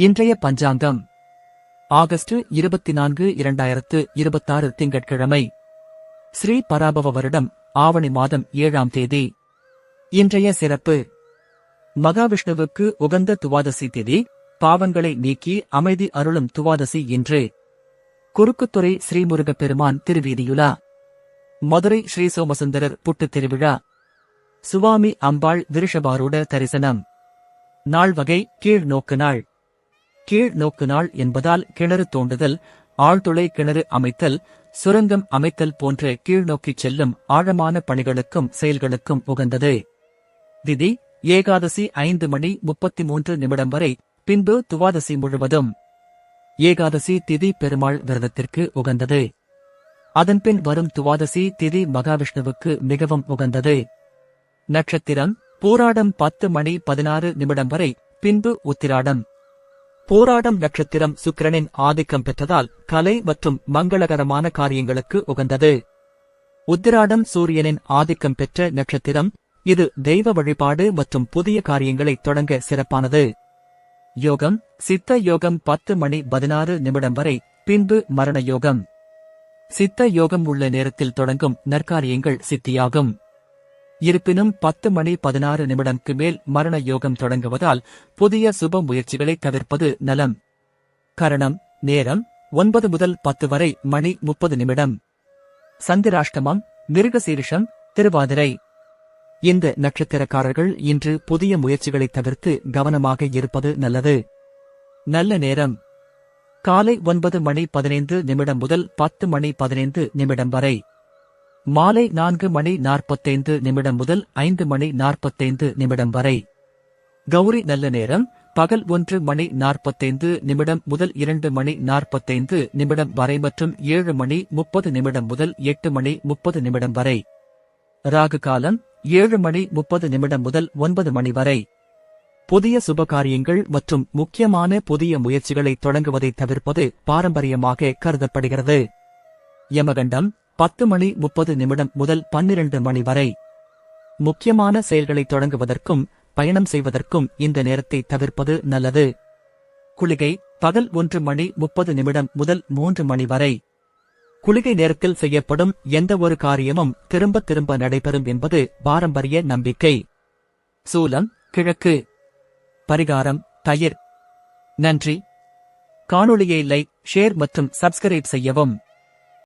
இன்றைய பஞ்சாங்கம் ஆகஸ்ட் 24, 2026 திங்கட்கிழமை. ஸ்ரீ பராபவ வருடம் ஆவணி மாதம் 7ஆம் தேதி. இன்றைய சிறப்பு: மகாவிஷ்ணுவுக்கு உகந்த துவாதசி திதி, பாவங்களை நீக்கி அமைதி அருளும் துவாதசி இன்று. குறுக்குத்துறை ஸ்ரீமுருகப் பெருமான் திருவீதியுலா. மதுரை ஸ்ரீ சோமசுந்தரர் புட்டுத் திருவிழா. சுவாமி அம்பாள் விருஷபாரூட தரிசனம். நாள் வகை கீழ் நோக்கு நாள். கீழ் நோக்கு நாள் என்பதால் கிணறு தோண்டுதல், ஆழ்துளை கிணறு அமைத்தல், சுரங்கம் அமைத்தல் போன்ற கீழ்நோக்கிச் செல்லும் ஆழமான பணிகளுக்கும் செயல்களுக்கும் உகந்தது. திதி ஏகாதசி 5:33 வரை, பின்பு துவாதசி முழுவதும். ஏகாதசி திதி பெருமாள் விரதத்திற்கு உகந்தது. அதன்பின் வரும் துவாதசி திதி மகாவிஷ்ணுவுக்கு மிகவும் உகந்தது. நட்சத்திரம் பூராடம் 10:16 வரை, பின்பு உத்திராடம். பூராடம் நட்சத்திரம் சுக்கிரனின் ஆதிக்கம் பெற்றதால் கலை மற்றும் மங்களகரமான காரியங்களுக்கு உகந்தது. உத்திராடம் சூரியனின் ஆதிக்கம் பெற்ற நட்சத்திரம். இது தெய்வ வழிபாடு மற்றும் புதிய காரியங்களை தொடங்க சிறப்பானது. யோகம் சித்த யோகம் 10:16 வரை, பின்பு மரண யோகம். சித்த யோகம் உள்ள நேரத்தில் தொடங்கும் நற்காரியங்கள் சித்தியாகும். இருப்பினும் 10:16 மேல் மரண யோகம் தொடங்குவதால் புதிய சுப முயற்சிகளை தவிர்ப்பது நலம். கரணம் நேரம் 9 முதல் 10 வரை மணி 30. சந்திராஷ்டமம் மிருகசீரிஷம் திருவாதிரை. இந்த நட்சத்திரக்காரர்கள் இன்று புதிய முயற்சிகளை தவிர்த்து கவனமாக இருப்பது நல்லது. நல்ல நேரம் காலை 9:15 முதல் 10:15 வரை. மாலை 4:45 முதல் 5:45 வரை. கௌரி நல்ல நேரம் பகல் 1:45 முதல் 2:45 வரை மற்றும் 7:30 முதல் 8:30 வரை. ராகு காலம் 7:30 முதல் 9 மணி வரை. புதிய சுபகாரியங்கள் மற்றும் முக்கியமான புதிய முயற்சிகளை தொடங்குவதை தவிர்ப்பது பாரம்பரியமாக கருதப்படுகிறது. யமகண்டம் 10:30 முதல் 12 மணி வரை. முக்கியமான செயல்களை தொடங்குவதற்கும் பயணம் செய்வதற்கும் இந்த நேரத்தை தவிர்ப்பது நல்லது. குளிகை பகல் 1:30 முதல் 3 மணி வரை. குளிகை நேரத்தில் செய்யப்படும் எந்த ஒரு காரியமும் திரும்ப திரும்ப நடைபெறும் என்பது பாரம்பரிய நம்பிக்கை. சூலம் கிழக்கு. பரிகாரம் தயிர். நன்றி. காணொளியை லைக், ஷேர் மற்றும் சப்ஸ்கிரைப் செய்யவும்.